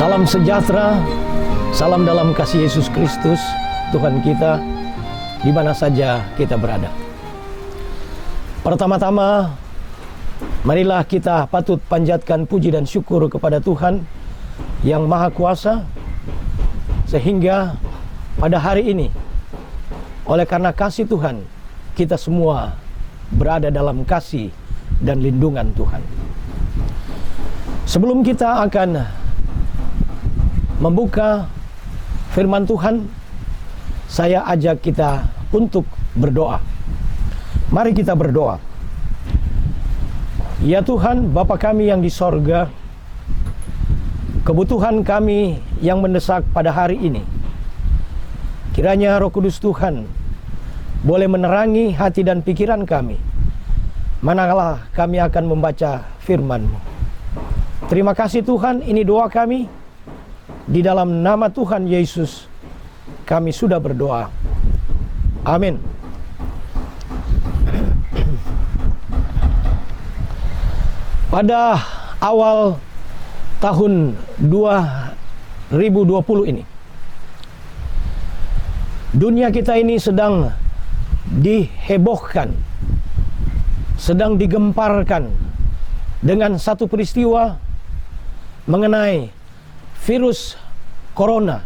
Salam sejahtera, salam dalam kasih Yesus Kristus, Tuhan kita, di mana saja kita berada. Pertama-tama, marilah kita patut panjatkan puji dan syukur kepada Tuhan yang Maha Kuasa, sehingga pada hari ini, oleh karena kasih Tuhan, kita semua berada dalam kasih dan lindungan Tuhan. Sebelum kita akan membuka firman Tuhan, saya ajak kita untuk berdoa. Mari kita berdoa. Ya Tuhan, Bapa kami yang di sorga, kebutuhan kami yang mendesak pada hari ini, kiranya Roh Kudus Tuhan boleh menerangi hati dan pikiran kami, manakala kami akan membaca firman-Mu. Terima kasih Tuhan, ini doa kami. Di dalam nama Tuhan Yesus kami sudah berdoa. Amin. Pada awal tahun 2020 ini, dunia kita ini sedang dihebohkan, sedang digemparkan dengan satu peristiwa mengenai virus corona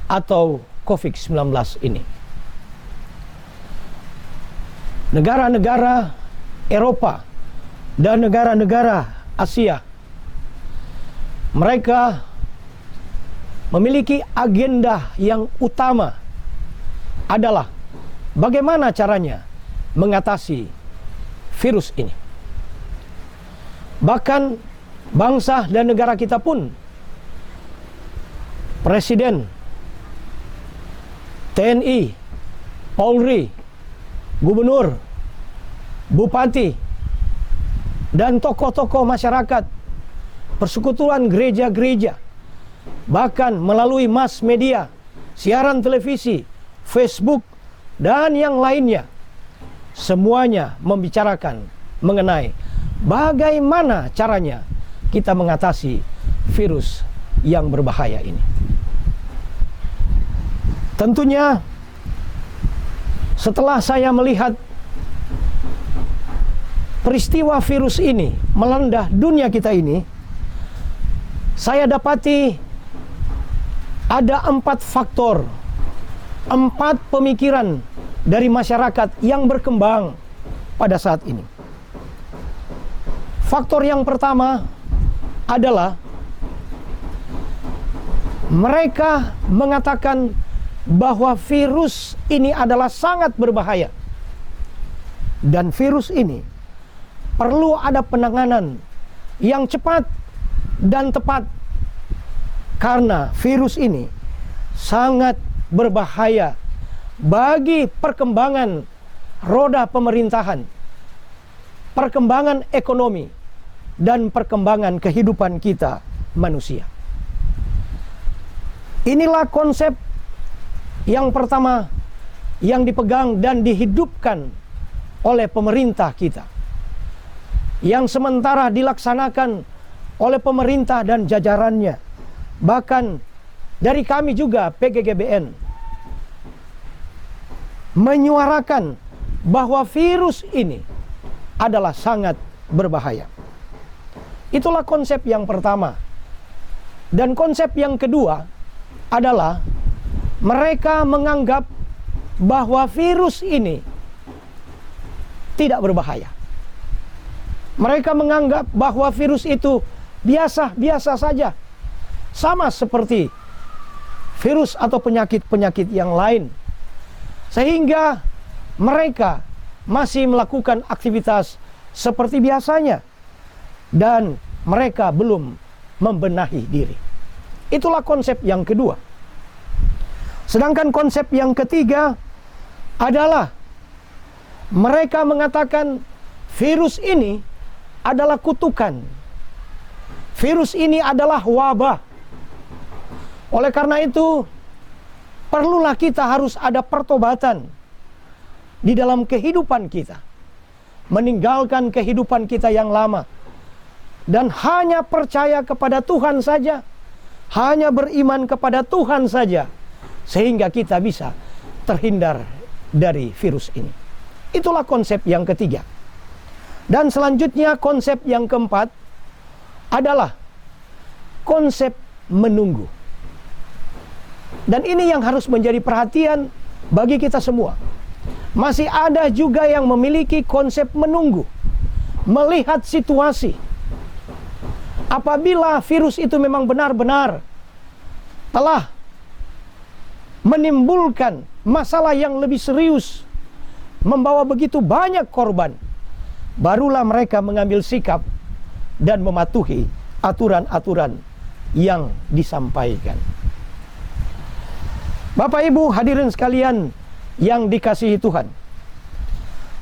atau COVID-19 ini. Negara-negara Eropa dan negara-negara Asia, mereka memiliki agenda yang utama adalah bagaimana caranya mengatasi virus ini. Bahkan bangsa dan negara kita pun, Presiden, TNI, Polri, Gubernur, Bupati, dan tokoh-tokoh masyarakat, persekutuan gereja-gereja, bahkan melalui mass media, siaran televisi, Facebook, dan yang lainnya, semuanya membicarakan mengenai bagaimana caranya kita mengatasi virus yang berbahaya ini. Tentunya setelah saya melihat peristiwa virus ini melanda dunia kita ini, saya dapati ada 4 faktor, 4 pemikiran dari masyarakat yang berkembang pada saat ini. Faktor yang pertama adalah mereka mengatakan bahwa virus ini adalah sangat berbahaya, dan virus ini perlu ada penanganan yang cepat dan tepat, karena virus ini sangat berbahaya bagi perkembangan roda pemerintahan, perkembangan ekonomi, dan perkembangan kehidupan kita manusia. Inilah konsep yang pertama yang dipegang dan dihidupkan oleh pemerintah kita, yang sementara dilaksanakan oleh pemerintah dan jajarannya, bahkan dari kami juga PGGBN, menyuarakan bahwa virus ini adalah sangat berbahaya. Itulah konsep yang pertama. Dan konsep yang kedua adalah mereka menganggap bahwa virus ini tidak berbahaya. Mereka menganggap bahwa virus itu biasa-biasa saja, sama seperti virus atau penyakit-penyakit yang lain, sehingga mereka masih melakukan aktivitas seperti biasanya, dan mereka belum membenahi diri. Itulah konsep yang kedua. Sedangkan konsep yang ketiga adalah mereka mengatakan virus ini adalah kutukan. Virus ini adalah wabah. Oleh karena itu, perlulah kita harus ada pertobatan di dalam kehidupan kita, meninggalkan kehidupan kita yang lama, dan hanya percaya kepada Tuhan saja, hanya beriman kepada Tuhan saja, sehingga kita bisa terhindar dari virus ini. Itulah konsep yang ketiga. Dan selanjutnya konsep yang keempat adalah konsep menunggu. Dan ini yang harus menjadi perhatian bagi kita semua. Masih ada juga yang memiliki konsep menunggu, melihat situasi. Apabila virus itu memang benar-benar telah menimbulkan masalah yang lebih serius, membawa begitu banyak korban, barulah mereka mengambil sikap dan mematuhi aturan-aturan yang disampaikan. Bapak Ibu hadirin sekalian yang dikasihi Tuhan,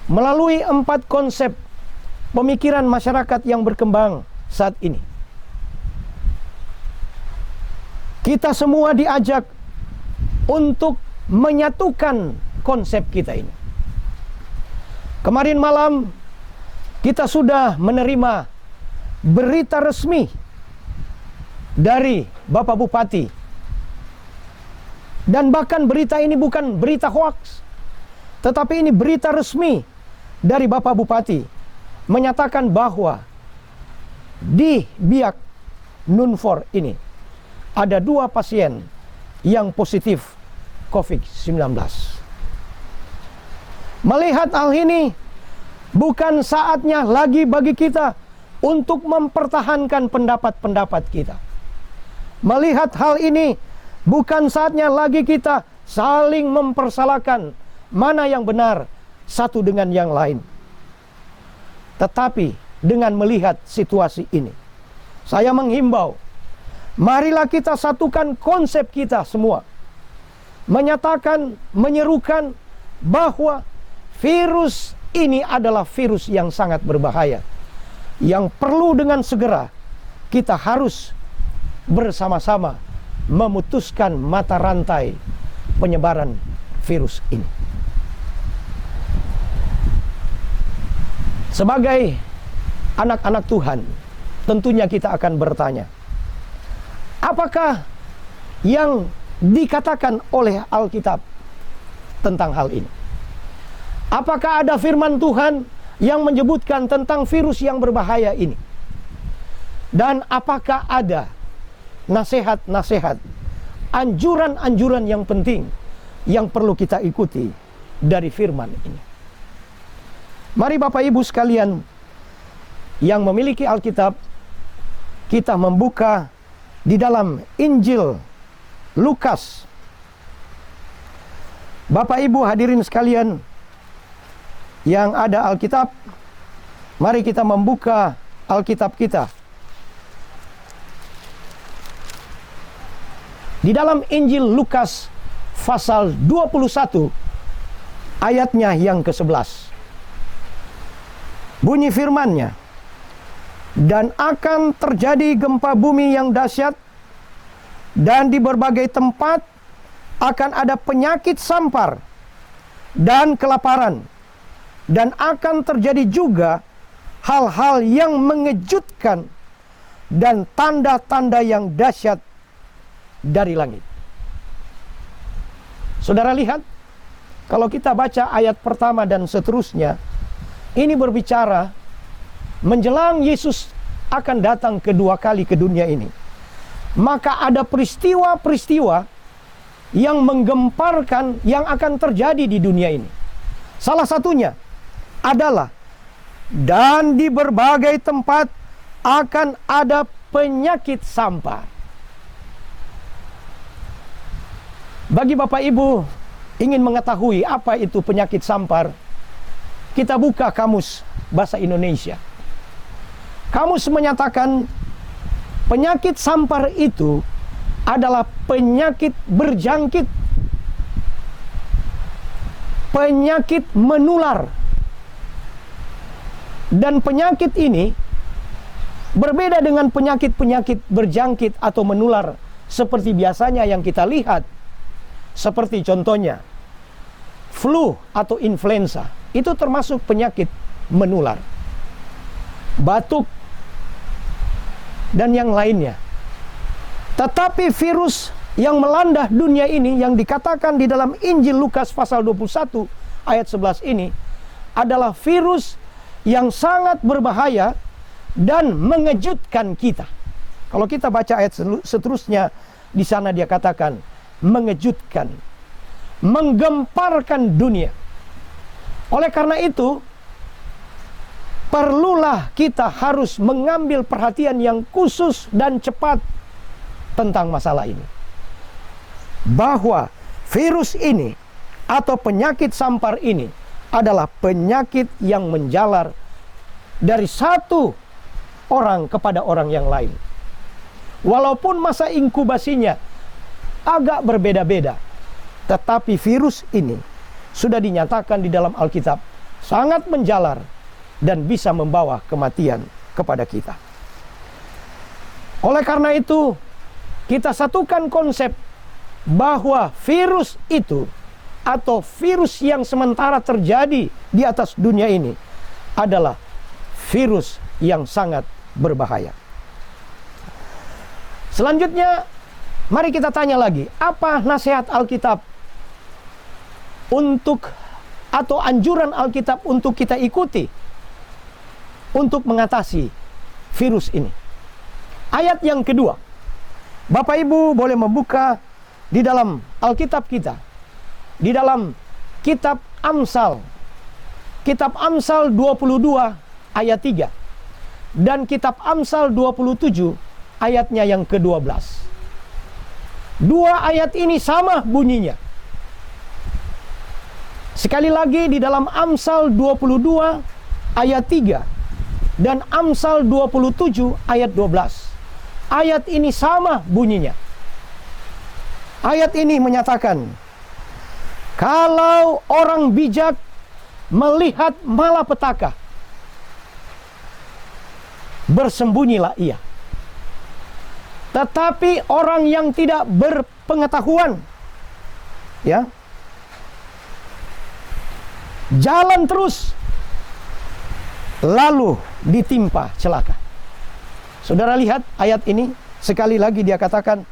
melalui 4 konsep pemikiran masyarakat yang berkembang saat ini, kita semua diajak untuk menyatukan konsep kita ini. Kemarin malam kita sudah menerima berita resmi dari Bapak Bupati. Dan bahkan berita ini bukan berita hoaks, tetapi ini berita resmi dari Bapak Bupati, menyatakan bahwa di Biak Nunfor ini ada 2 pasien yang positif COVID-19. Melihat hal ini, bukan saatnya lagi bagi kita untuk mempertahankan pendapat-pendapat kita. Melihat hal ini, bukan saatnya lagi kita saling mempersalahkan mana yang benar satu dengan yang lain. Tetapi dengan melihat situasi ini, saya menghimbau, marilah kita satukan konsep kita semua. Menyatakan, menyerukan bahwa virus ini adalah virus yang sangat berbahaya, yang perlu dengan segera kita harus bersama-sama memutuskan mata rantai penyebaran virus ini. Sebagai anak-anak Tuhan, tentunya kita akan bertanya, apakah yang dikatakan oleh Alkitab tentang hal ini? Apakah ada firman Tuhan yang menyebutkan tentang virus yang berbahaya ini? Dan apakah ada nasihat-nasihat, anjuran-anjuran yang penting yang perlu kita ikuti dari firman ini? Mari Bapak Ibu sekalian yang memiliki Alkitab, kita membuka di dalam Injil Lukas. Bapak Ibu hadirin sekalian yang ada Alkitab, mari kita membuka Alkitab kita. Di dalam Injil Lukas pasal 21 ayatnya yang ke-11. Bunyi firman-Nya, dan akan terjadi gempa bumi yang dahsyat, dan di berbagai tempat akan ada penyakit sampar dan kelaparan, dan akan terjadi juga hal-hal yang mengejutkan dan tanda-tanda yang dahsyat dari langit. Saudara lihat, kalau kita baca ayat pertama dan seterusnya, ini berbicara menjelang Yesus akan datang kedua kali ke dunia ini. Maka ada peristiwa-peristiwa yang menggemparkan yang akan terjadi di dunia ini. Salah satunya adalah, dan di berbagai tempat akan ada penyakit sampar. Bagi Bapak Ibu ingin mengetahui apa itu penyakit sampar, kita buka kamus bahasa Indonesia. Kamus menyatakan penyakit sampar itu adalah penyakit berjangkit, penyakit menular. Dan penyakit ini berbeda dengan penyakit-penyakit berjangkit atau menular seperti biasanya yang kita lihat. Seperti contohnya flu atau influenza, itu termasuk penyakit menular. Batuk dan yang lainnya. Tetapi virus yang melanda dunia ini yang dikatakan di dalam Injil Lukas pasal 21 ayat 11 ini adalah virus yang sangat berbahaya dan mengejutkan kita. Kalau kita baca ayat seterusnya, di sana dia katakan mengejutkan, menggemparkan dunia. Oleh karena itu, perlulah kita harus mengambil perhatian yang khusus dan cepat tentang masalah ini. Bahwa virus ini atau penyakit sampar ini adalah penyakit yang menjalar dari satu orang kepada orang yang lain. Walaupun masa inkubasinya agak berbeda-beda, tetapi virus ini sudah dinyatakan di dalam Alkitab sangat menjalar dan bisa membawa kematian kepada kita. Oleh karena itu, kita satukan konsep bahwa virus itu atau virus yang sementara terjadi di atas dunia ini adalah virus yang sangat berbahaya. Selanjutnya, mari kita tanya lagi, apa nasihat Alkitab untuk atau anjuran Alkitab untuk kita ikuti untuk mengatasi virus ini? Ayat yang kedua, Bapak Ibu boleh membuka di dalam Alkitab kita, di dalam kitab Amsal, kitab Amsal 22 ayat 3 dan kitab Amsal 27 ayatnya yang ke-12. Dua ayat ini sama bunyinya. Sekali lagi di dalam Amsal 22 ayat 3 dan Amsal 27 ayat 12. Ayat ini sama bunyinya. Ayat ini menyatakan, kalau orang bijak melihat malapetaka, bersembunyilah ia. Tetapi orang yang tidak berpengetahuan, ya, jalan terus, lalu ditimpa celaka. Saudara lihat ayat ini, sekali lagi dia katakan,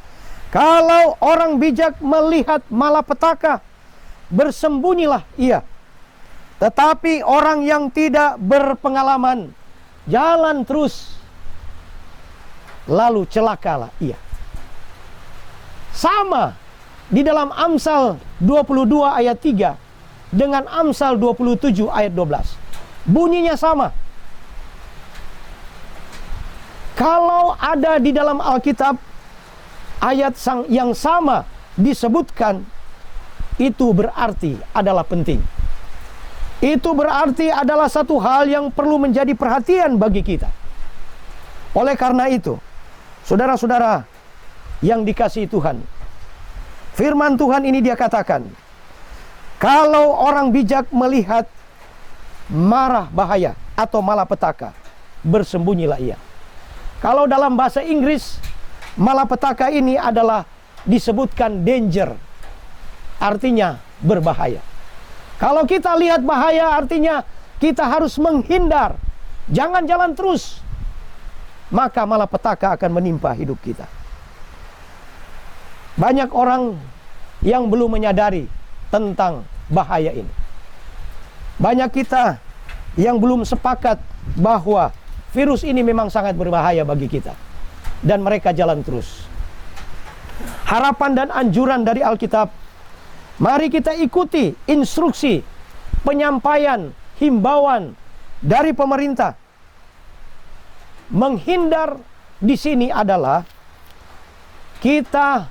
kalau orang bijak melihat malapetaka, bersembunyilah ia. Tetapi orang yang tidak berpengalaman, jalan terus, lalu celakalah ia. Sama di dalam Amsal 22 ayat 3 dengan Amsal 27 ayat 12. Bunyinya sama. Kalau ada di dalam Alkitab ayat yang sama disebutkan, itu berarti adalah penting. Itu berarti adalah satu hal yang perlu menjadi perhatian bagi kita. Oleh karena itu, saudara-saudara yang dikasihi Tuhan, firman Tuhan ini dia katakan, kalau orang bijak melihat marah bahaya atau malapetaka, bersembunyilah ia. Kalau dalam bahasa Inggris, malapetaka ini adalah disebutkan danger, artinya berbahaya. Kalau kita lihat bahaya, artinya kita harus menghindar, jangan jalan terus, maka malapetaka akan menimpa hidup kita. Banyak orang yang belum menyadari tentang bahaya ini. Banyak kita yang belum sepakat bahwa virus ini memang sangat berbahaya bagi kita, dan mereka jalan terus. Harapan dan anjuran dari Alkitab, mari kita ikuti instruksi, penyampaian, himbauan dari pemerintah. Menghindar di sini adalah kita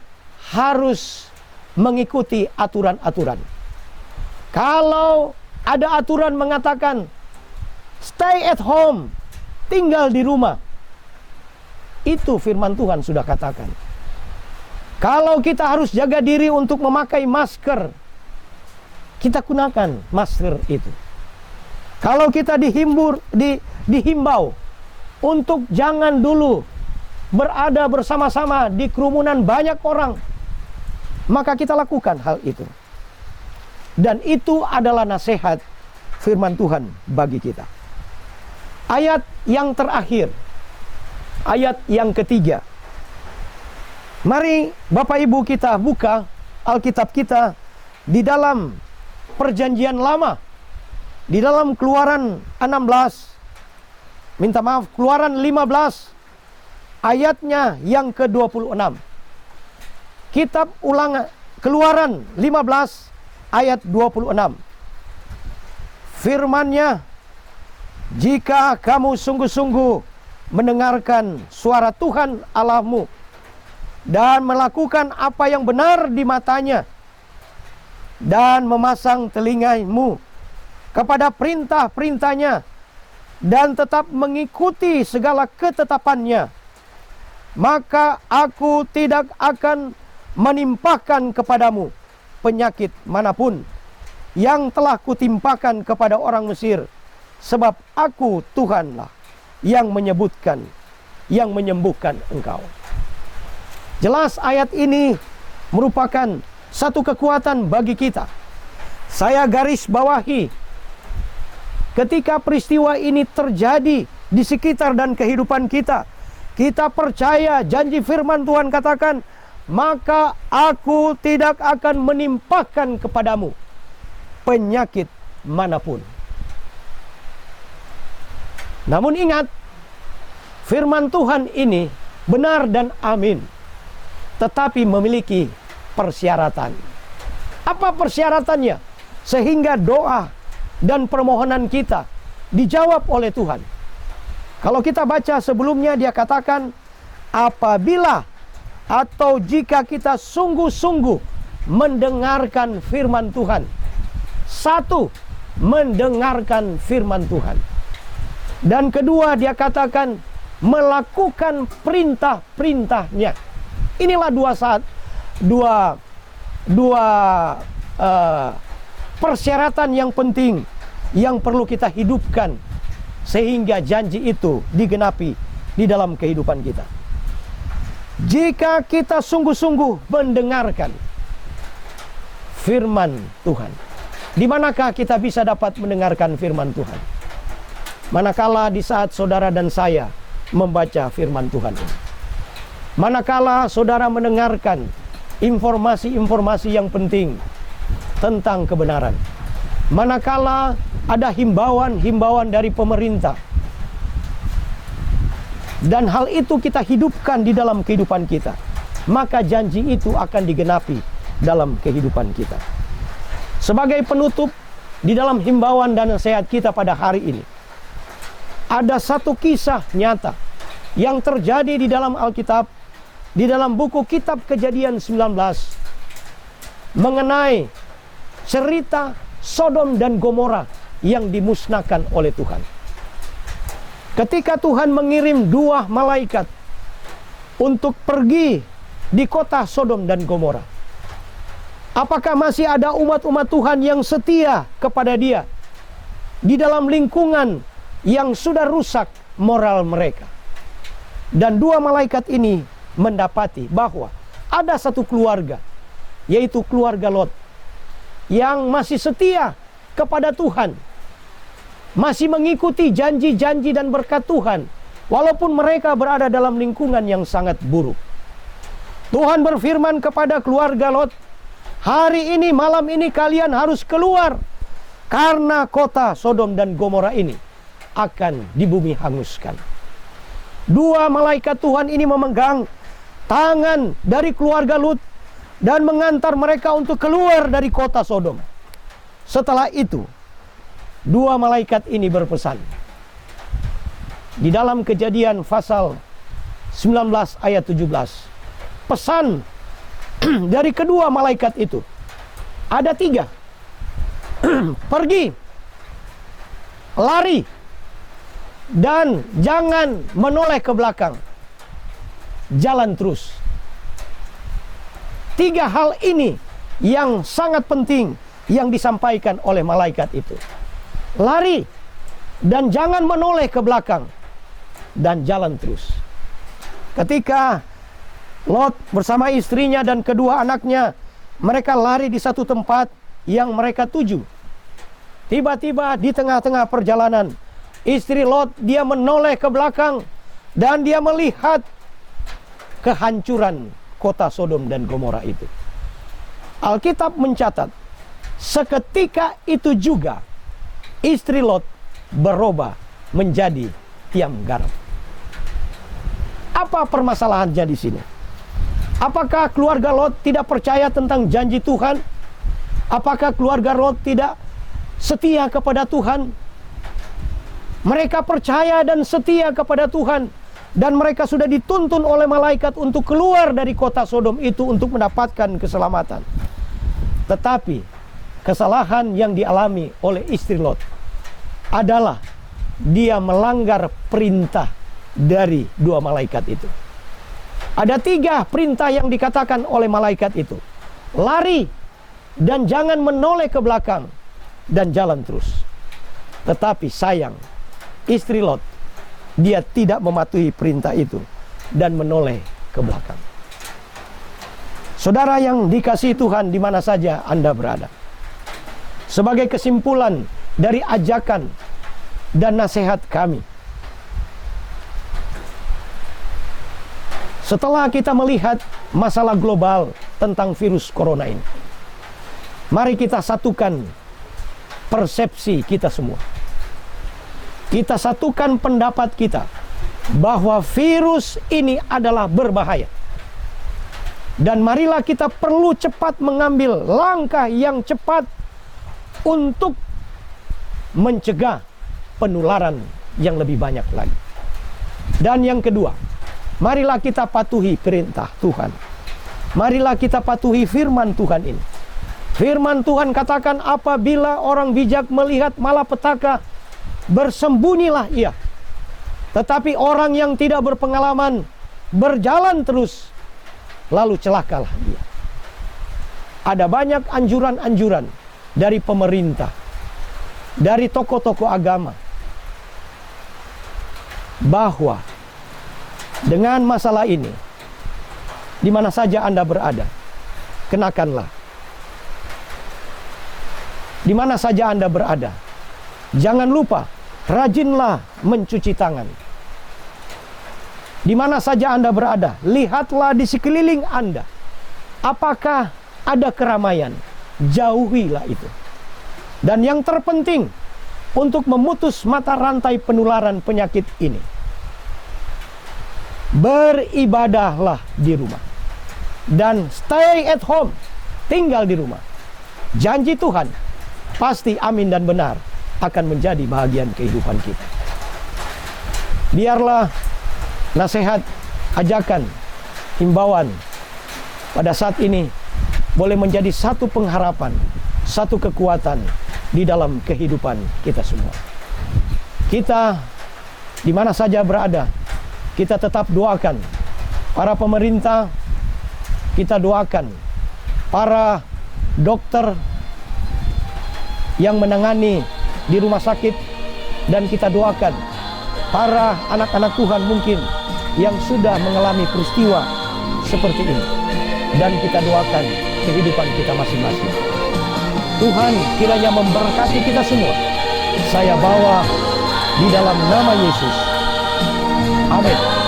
harus mengikuti aturan-aturan. Kalau ada aturan mengatakan stay at home, tinggal di rumah, itu firman Tuhan sudah katakan. Kalau kita harus jaga diri untuk memakai masker, kita gunakan masker itu. Kalau kita dihimbau untuk jangan dulu berada bersama-sama di kerumunan banyak orang, maka kita lakukan hal itu. Dan itu adalah nasihat firman Tuhan bagi kita. Ayat yang terakhir, ayat yang ketiga, Mari Bapak Ibu kita buka Alkitab kita di dalam Perjanjian Lama, di dalam Keluaran 16, Keluaran 15 ayatnya yang ke-26. Kitab Ulangan Keluaran 15 ayat 26. Firman-Nya, jika kamu sungguh-sungguh mendengarkan suara Tuhan Allahmu dan melakukan apa yang benar di matanya dan memasang telingamu kepada perintah-perintahnya dan tetap mengikuti segala ketetapannya, maka aku tidak akan menimpakan kepadamu penyakit manapun yang telah kutimpakan kepada orang Mesir, sebab aku Tuhanlah yang menyembuhkan engkau. Jelas ayat ini merupakan satu kekuatan bagi kita. Saya garis bawahi, ketika peristiwa ini terjadi di sekitar dan kehidupan kita, kita percaya janji firman Tuhan katakan, maka aku tidak akan menimpakan kepadamu penyakit manapun. Namun ingat, firman Tuhan ini benar dan amin, tetapi memiliki persyaratan. Apa persyaratannya? Sehingga doa dan permohonan kita dijawab oleh Tuhan. Kalau kita baca sebelumnya, dia katakan, apabila atau jika kita sungguh-sungguh mendengarkan firman Tuhan. Satu, mendengarkan firman Tuhan. Dan kedua, dia katakan melakukan perintah-perintahnya. Inilah dua persyaratan yang penting yang perlu kita hidupkan sehingga janji itu digenapi di dalam kehidupan kita. Jika kita sungguh-sungguh mendengarkan firman Tuhan, di manakah kita bisa dapat mendengarkan firman Tuhan? Manakala di saat saudara dan saya membaca firman Tuhan ini. Manakala saudara mendengarkan informasi-informasi yang penting tentang kebenaran. Manakala ada himbauan-himbauan dari pemerintah. Dan hal itu kita hidupkan di dalam kehidupan kita, maka janji itu akan digenapi dalam kehidupan kita. Sebagai penutup di dalam himbauan dan nasihat kita pada hari ini, ada satu kisah nyata yang terjadi di dalam Alkitab, di dalam buku Kitab Kejadian 19, mengenai cerita Sodom dan Gomora yang dimusnahkan oleh Tuhan. Ketika Tuhan mengirim 2 malaikat untuk pergi di kota Sodom dan Gomora, apakah masih ada umat-umat Tuhan yang setia kepada Dia di dalam lingkungan yang sudah rusak moral mereka? Dan 2 malaikat ini mendapati bahwa ada satu keluarga, yaitu keluarga Lot, yang masih setia kepada Tuhan, masih mengikuti janji-janji dan berkat Tuhan, walaupun mereka berada dalam lingkungan yang sangat buruk. Tuhan berfirman kepada keluarga Lot, hari ini, malam ini kalian harus keluar, karena kota Sodom dan Gomora ini akan dibumi hanguskan. 2 malaikat Tuhan ini memegang tangan dari keluarga Lot dan mengantar mereka untuk keluar dari kota Sodom. Setelah itu, 2 malaikat ini berpesan. Di dalam Kejadian pasal 19 ayat 17. Pesan dari kedua malaikat itu ada 3. Pergi, lari, dan jangan menoleh ke belakang. Jalan terus. 3 hal ini yang sangat penting yang disampaikan oleh malaikat itu. Lari, dan jangan menoleh ke belakang, dan jalan terus. Ketika Lot bersama istrinya dan kedua anaknya, mereka lari di satu tempat yang mereka tuju. Tiba-tiba di tengah-tengah perjalanan, istri Lot dia menoleh ke belakang dan dia melihat kehancuran kota Sodom dan Gomora itu. Alkitab mencatat, seketika itu juga istri Lot berubah menjadi tiang garam. Apa permasalahannya di sini? Apakah keluarga Lot tidak percaya tentang janji Tuhan? Apakah keluarga Lot tidak setia kepada Tuhan? Mereka percaya dan setia kepada Tuhan, dan mereka sudah dituntun oleh malaikat untuk keluar dari kota Sodom itu untuk mendapatkan keselamatan. Tetapi kesalahan yang dialami oleh istri Lot adalah dia melanggar perintah dari dua malaikat itu. Ada 3 perintah yang dikatakan oleh malaikat itu. Lari dan jangan menoleh ke belakang dan jalan terus. Tetapi sayang, istri Lot, dia tidak mematuhi perintah itu dan menoleh ke belakang. Saudara yang dikasihi Tuhan, di mana saja Anda berada, sebagai kesimpulan dari ajakan dan nasihat kami, setelah kita melihat masalah global tentang virus corona ini, mari kita satukan persepsi kita semua. Kita satukan pendapat kita bahwa virus ini adalah berbahaya. Dan marilah kita perlu cepat mengambil langkah yang cepat untuk mencegah penularan yang lebih banyak lagi. Dan yang kedua, marilah kita patuhi perintah Tuhan. Marilah kita patuhi firman Tuhan ini. Firman Tuhan katakan, apabila orang bijak melihat malapetaka, bersembunyilah ia. Tetapi orang yang tidak berpengalaman berjalan terus, lalu celakalah dia. Ada banyak anjuran-anjuran dari pemerintah, dari tokoh-tokoh agama, bahwa dengan masalah ini, di mana saja Anda berada, kenakanlah. Di mana saja Anda berada, jangan lupa, rajinlah mencuci tangan. Di mana saja Anda berada, lihatlah di sekeliling Anda. Apakah ada keramaian? Jauhilah itu. Dan yang terpenting, untuk memutus mata rantai penularan penyakit ini, beribadahlah di rumah. Dan stay at home, tinggal di rumah. Janji Tuhan pasti amin dan benar akan menjadi bahagian kehidupan kita. Biarlah nasihat, ajakan, himbauan pada saat ini boleh menjadi satu pengharapan, satu kekuatan di dalam kehidupan kita semua. Kita di mana saja berada, kita tetap doakan para pemerintah, kita doakan para dokter yang menangani di rumah sakit, dan kita doakan para anak-anak Tuhan mungkin yang sudah mengalami peristiwa seperti ini, dan kita doakan kehidupan kita masing-masing. Tuhan kiranya memberkati kita semua. Saya bawa di dalam nama Yesus. Amin.